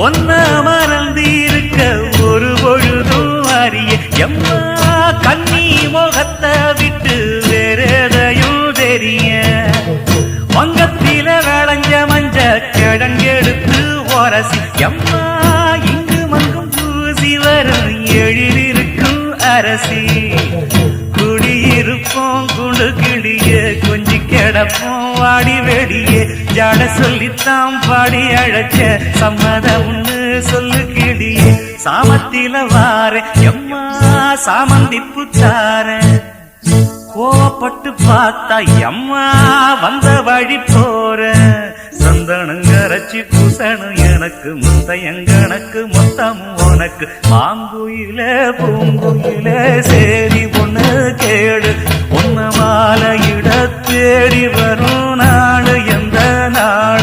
ஒன்ன மறந்திருக்க ஒரு பொழுதும் அறிய எம்மா கண்ணி முகத்தை விட்டு வேறெதையும் தெரிய வங்கத்தில விளைஞ்ச மஞ்ச கிழங்கெடுத்து ஒரசி எம்மா இங்கு மங்கும் பூசி வரும் எழிலிருக்கும் அரசி குடியிருப்போம் குண்டு கிளிய கொஞ்சி கிடப்போம் வாடி வெடியே ஜாட சொல்லித்தான் பாடி அழைச்ச சம்மதம்னு சொல்லு கிளியே சாமத்தில வார எம்மா சாமந்திப்பு தார கோவப்பட்டு பார்த்தா எம்மா வந்த வழி போற சந்தனங்கரைச்சி பூசணும் எனக்கு முத்தையங்கணக்கு மொத்தமும் உனக்கு மாங்குயில பூங்குயில சேரி பொண்ணு கேடு பொண்ணு மாலையிட தேடி வரும் நாடு எந்த நாடு